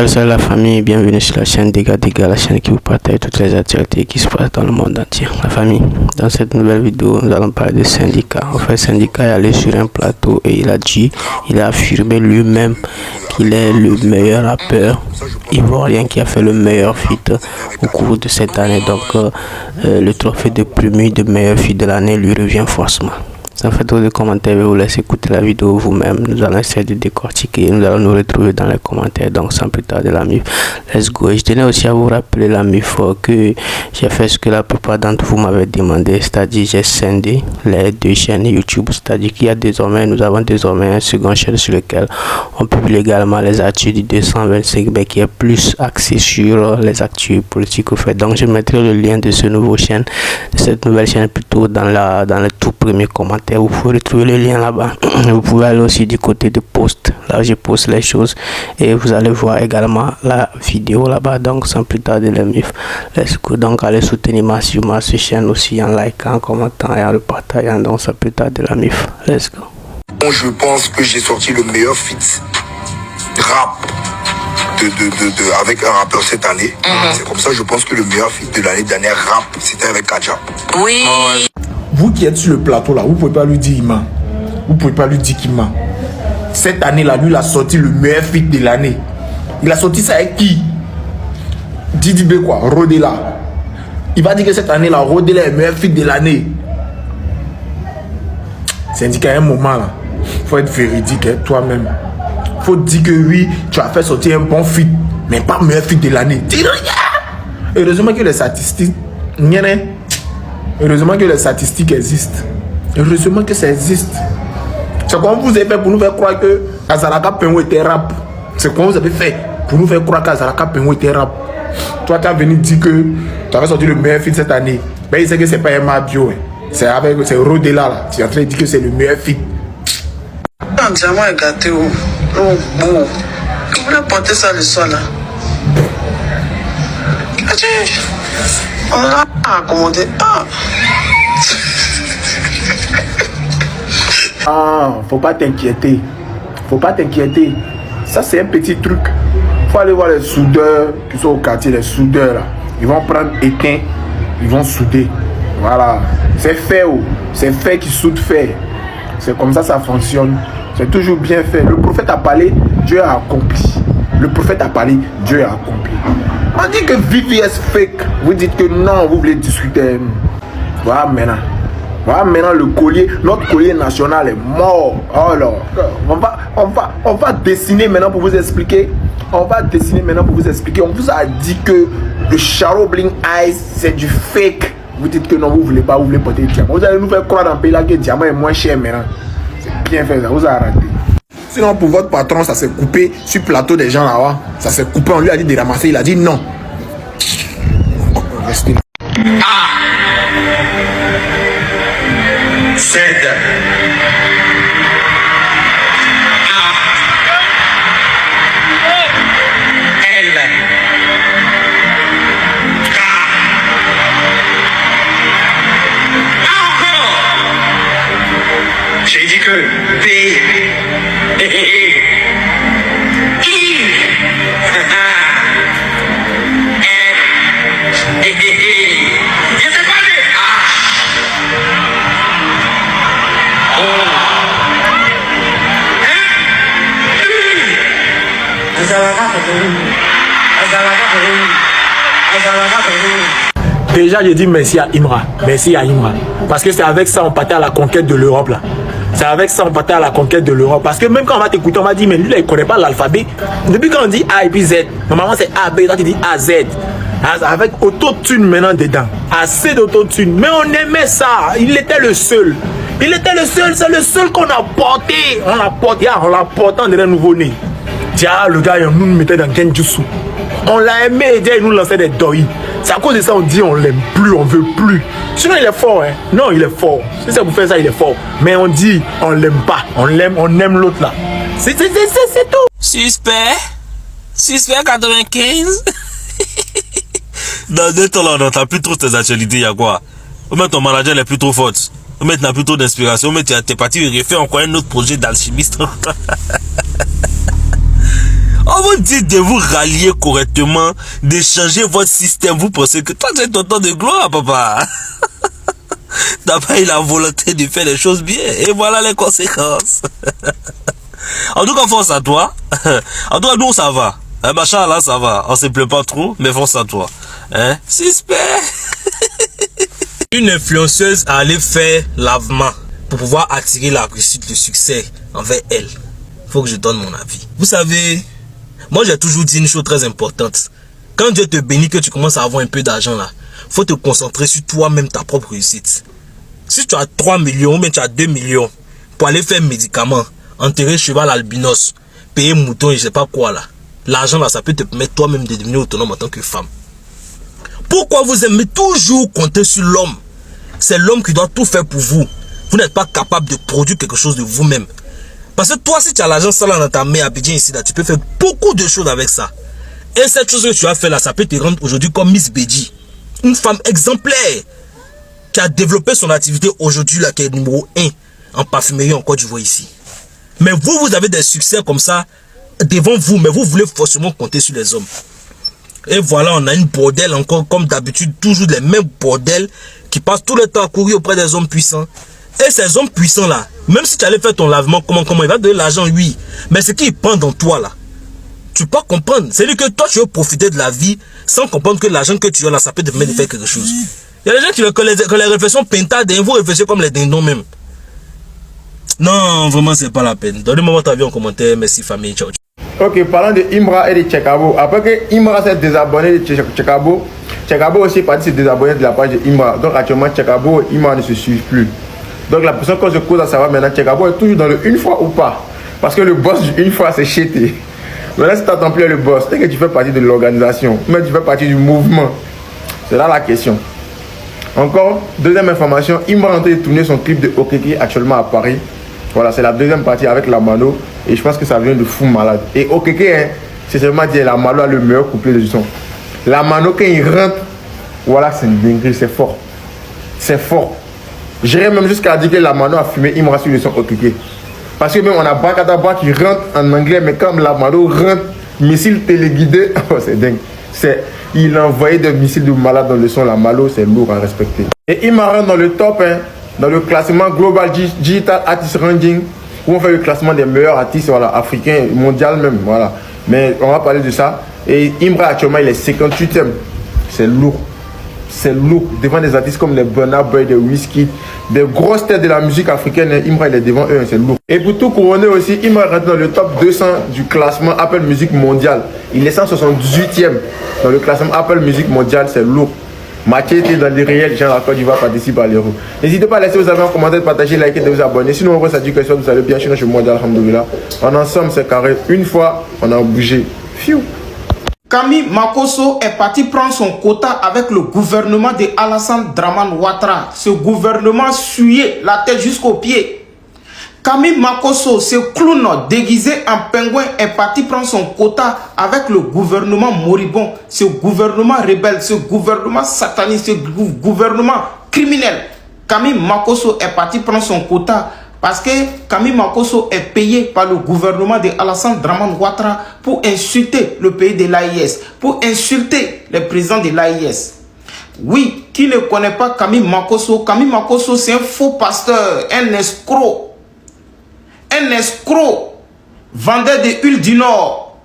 Salut la famille, bienvenue sur la chaîne Dégâts, la chaîne qui vous partage toutes les actualités qui se passent dans le monde entier. La famille, dans cette nouvelle vidéo, nous allons parler de Syndicat. En fait, Syndicat est allé sur un plateau et il a affirmé lui-même qu'il est le meilleur rappeur ivoirien qui a fait le meilleur feat au cours de cette année. Donc, le trophée de premier de meilleur feat de l'année lui revient forcément. Sans faire trop de commentaires, je vous laisse écouter la vidéo vous-même. Nous allons essayer de décortiquer. Nous allons nous retrouver dans les commentaires. Donc, sans plus tarder, la MIF, let's go. Et je tenais aussi à vous rappeler, la MIF, que j'ai fait ce que la plupart d'entre vous m'avaient demandé. C'est-à-dire, j'ai scindé les deux chaînes YouTube. C'est-à-dire qu'il y a désormais, nous avons désormais un second chaîne sur lequel on publie également les actus du 225, mais qui est plus axé sur les actus politiques au fait. Donc, je mettrai le lien de ce nouveau chaîne, de cette nouvelle chaîne plutôt dans le tout premier commentaire. Vous pouvez retrouver le lien là-bas. Vous pouvez aller aussi du côté de post, là je poste les choses et vous allez voir également la vidéo là-bas. Donc sans plus tarder les MIF, let's go. Donc allez soutenir ma chaîne aussi en likant, en commentant et en le partageant. Donc sans plus tarder la MIF, let's go. Je pense que j'ai sorti le meilleur feat rap avec un rappeur cette année. C'est comme ça, je pense que le meilleur feat de l'année dernière rap, c'était avec Kadja. Oui. Vous qui êtes sur le plateau là, vous pouvez pas lui dire il ment. Vous pouvez pas lui dire qu'il ment. Cette année là, lui il a sorti le meilleur feat de l'année. Il a sorti ça avec qui? Didi B quoi, Rodela. Il va dire que cette année là, Rodela est le meilleur feat de l'année. Syndicat à un moment là, faut être véridique hein, toi-même. Faut dire que oui, tu as fait sortir un bon feat, mais pas meilleur feat de l'année. Dis rien. Heureusement que les statistiques, heureusement que les statistiques existent. Heureusement que ça existe. C'est comment vous avez fait pour nous faire croire que Azaraka Pengo était rap. C'est comment vous avez fait pour nous faire croire qu'Azaraka Pengo était rap. Toi, tu as venu dire que tu avais sorti le meilleur feat cette année. Mais il sait que c'est pas un Mabio. C'est avec Rodela là. Tu es en train de dire que c'est le meilleur feat. Un diamant est gâté. Oh, bon. Vous voulez porter ça le soir là? On a accommodé. Faut pas t'inquiéter. Faut pas t'inquiéter. Ça, c'est un petit truc. Faut aller voir les soudeurs qui sont au quartier, les soudeurs là. Ils vont prendre équin, ils vont souder. Voilà. C'est fait, oh. C'est fait qui soude fait. C'est comme ça, ça fonctionne. C'est toujours bien fait. Le prophète a parlé, Dieu a accompli. Le prophète a parlé, Dieu a accompli. On dit que VVS fake. Vous dites que non, vous voulez discuter. Voilà maintenant. Voilà maintenant le collier, notre collier national est mort. Oh là, on va dessiner maintenant pour vous expliquer. On va dessiner maintenant pour vous expliquer. On vous a dit que le Charo Bling Eyes c'est du fake. Vous dites que non, vous voulez pas, vous voulez porter le diamant. Vous allez nous faire croire dans le pays là que le diamant est moins cher maintenant. C'est bien fait, ça vous a raté. Sinon pour votre patron, ça s'est coupé sur le plateau des gens là-bas. Ça s'est coupé, on lui a dit de ramasser, il a dit non. Restez là. Z. L. K. Encore. J'ai dit que P. I. Déjà, je dis merci à Imra. Merci à Imra. Parce que c'est avec ça on partait à la conquête de l'Europe là. C'est avec ça on partait à la conquête de l'Europe. Parce que même quand on va t'écouter, on va dire, mais lui là, il ne connaît pas l'alphabet. Depuis quand on dit A et puis Z, normalement c'est A, B, toi tu dis A, Z. Avec autotune maintenant dedans. Assez d'autotune. Mais on aimait ça. Il était le seul. Il était le seul. C'est le seul qu'on a porté. On l'a porté. On l'a porté en un nouveau-né. Dia, le gars, il nous mettait dans Genjutsu. On l'a aimé. Dia, il nous lançait des doi. C'est à cause de ça on dit on l'aime plus, on veut plus. Sinon il est fort, hein. Non, il est fort. Si ça vous fait ça, il est fort. Mais on dit on l'aime pas. On aime l'autre là. C'est tout. Suspect 95. Dans 2 temps là, on t'as plus trop tes actualités, y'a quoi? Même ton manager n'est plus trop fort. Même t'as plus trop d'inspiration. Même t'es parti refaire encore un autre projet d'alchimiste. On vous dit de vous rallier correctement, de changer votre système. Vous pensez que toi, tu es ton temps de gloire, papa. T'as pas eu la volonté de faire les choses bien. Et voilà les conséquences. En tout cas, force à toi. En tout cas, nous, ça va. Machin, là, ça va. On se plaît pas trop, mais force à toi. Hein? Suspect. Une influenceuse a allé faire lavement pour pouvoir attirer la réussite, le succès envers elle. Faut que je donne mon avis. Vous savez, moi, j'ai toujours dit une chose très importante. Quand Dieu te bénit, que tu commences à avoir un peu d'argent là, faut te concentrer sur toi-même, ta propre réussite. Si tu as 3 millions, mais tu as 2 millions pour aller faire médicaments, enterrer cheval albinos, payer mouton et je sais pas quoi là. L'argent là, ça peut te permettre toi-même de devenir autonome en tant que femme. Pourquoi vous aimez toujours compter sur l'homme? C'est l'homme qui doit tout faire pour vous. Vous n'êtes pas capable de produire quelque chose de vous-même. Parce que toi, si tu as l'argent ça là dans ta main à Abidjan ici, là, tu peux faire beaucoup de choses avec ça. Et cette chose que tu as fait là, ça peut te rendre aujourd'hui comme Miss Beji. Une femme exemplaire qui a développé son activité aujourd'hui là, qui est numéro 1 en parfumerie en Côte d'Ivoire ici. Mais vous, vous avez des succès comme ça devant vous, mais vous voulez forcément compter sur les hommes. Et voilà, on a une bordelle encore, comme d'habitude, toujours les mêmes bordels qui passent tout le temps à courir auprès des hommes puissants. Et ces hommes puissants là, même si tu allais faire ton lavement, comment il va te donner l'argent, oui. Mais ce qui prend dans toi là, tu peux pas comprendre. C'est lui que toi tu veux profiter de la vie sans comprendre que l'argent que tu as là, ça peut te permettre de faire quelque chose. Il y a des gens qui que les réflexions pintades, vous réfléchissez comme les dindons même. Non, vraiment c'est pas la peine. Donnez-moi votre avis en commentaire. Merci famille, ciao. Ok, parlant de Imra et de Tchekabo. Après que Imra s'est désabonné de Tchekabo, Tchekabo aussi est parti se désabonner de la page de Imra. Donc actuellement Tchekabo et Imra ne se suivent plus. Donc la personne qu'on se cause à savoir maintenant, Tchekabo est toujours dans le une fois ou pas. Parce que le boss du une fois c'est chété. Maintenant si tu n'attends plus le boss, c'est que tu fais partie de l'organisation, mais tu fais partie du mouvement. C'est là la question. Encore, deuxième information, Imra est en train de tourner son clip de Okeke actuellement à Paris. Voilà, c'est la deuxième partie avec la Mano. Et je pense que ça vient de fou malade. Et Okeke, hein, c'est seulement dire la Mano a le meilleur couplet de son. La Mano, quand il rentre, voilà, c'est une dinguerie, c'est fort. C'est fort. J'irais même jusqu'à dire que la Mano a fumé Imra sur le son Okeke. Parce que même on a Bakadabra qui rentre en anglais, mais comme la Mano rentre, missile téléguidé, oh, c'est dingue. Il a envoyé des missiles de malade dans le son, la Malo, c'est lourd à respecter. Et Imra rentre dans le top, hein, dans le classement Global Digital Artist Ranking, où on fait le classement des meilleurs artistes, voilà, africains, mondial même, voilà. Mais on va parler de ça. Et Imra actuellement il est 58e. C'est lourd. C'est lourd. Devant des artistes comme les Burna Boy, des Wizkid, des grosses têtes de la musique africaine, Imra il est devant eux, c'est lourd. Et pour tout couronner aussi, Imra rentre dans le top 200 du classement Apple Music Mondial. Il est 178e dans le classement Apple Music Mondial, c'est lourd. Mathieu était dans les réels, Jean Lacorde, il va participer à l'Euro. N'hésitez pas à laisser vos avis en commentaire, partager, liker, de vous abonner. Sinon, on voit ça dit que vous allez bien chez moi, alhamdoulilah. En ensemble, c'est carré. Une fois, on a bougé. Fiu. Camille Makosso est parti prendre son quota avec le gouvernement de Alassane Dramane Ouattara. Ce gouvernement suait la tête jusqu'aux pieds. Camille Makosso, ce clown déguisé en pingouin, est parti prendre son quota avec le gouvernement moribond, ce gouvernement rebelle, ce gouvernement sataniste, ce gouvernement criminel. Camille Makosso est parti prendre son quota parce que Camille Makosso est payé par le gouvernement de Alassane Dramane Ouattara pour insulter le pays de l'AIS, pour insulter les présidents de l'AIS. Oui, qui ne connaît pas Camille Makosso c'est un faux pasteur, un escroc. Un escroc, vendeur de huile du Nord.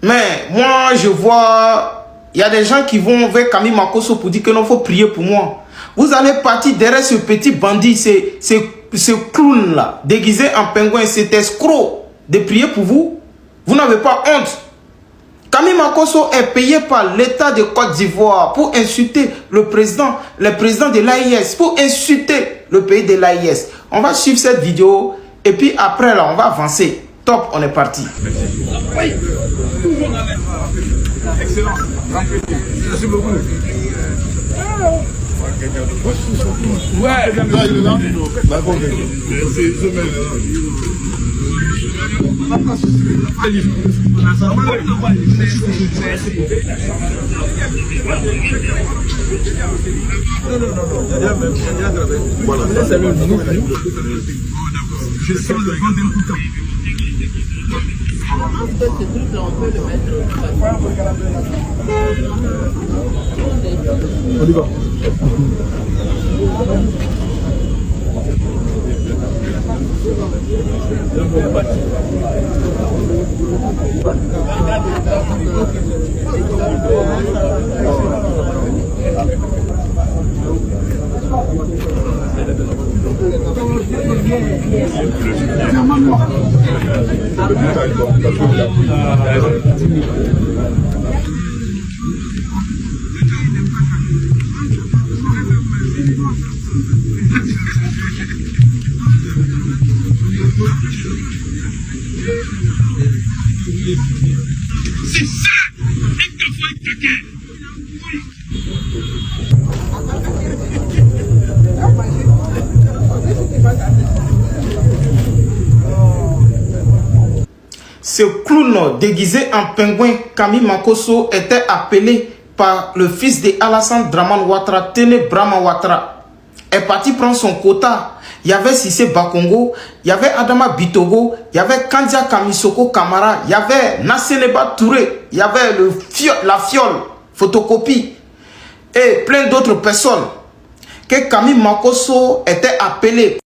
Mais moi, je vois, il y a des gens qui vont vers Camille Makosso pour dire que non, il faut prier pour moi. Vous allez partir derrière ce petit bandit, ce clown-là, déguisé en pingouin, cet escroc, de prier pour vous. Vous n'avez pas honte. Camille Makosso est payé par l'État de Côte d'Ivoire pour insulter le président de l'AIS, pour insulter le pays de l'AIS. On va suivre cette vidéo. Et puis après là, on va avancer. Top, on est parti. Oui. Excellent. Merci beaucoup. Ouais. Voilà, ça c'est le nouveau. Je sens le vent d'un coup. Ce clown déguisé en pingouin, Kami Makosso, était appelé par le fils de Alassane Dramane Ouattara, Tene Brahma Ouattara, est parti prendre son quota. Il y avait Sissé Bakongo, il y avait Adama Bitogo, il y avait Kandia Kamisoko Kamara, il y avait Nasseneba Touré, il y avait la fiole, photocopie et plein d'autres personnes que Kami Makosso était appelé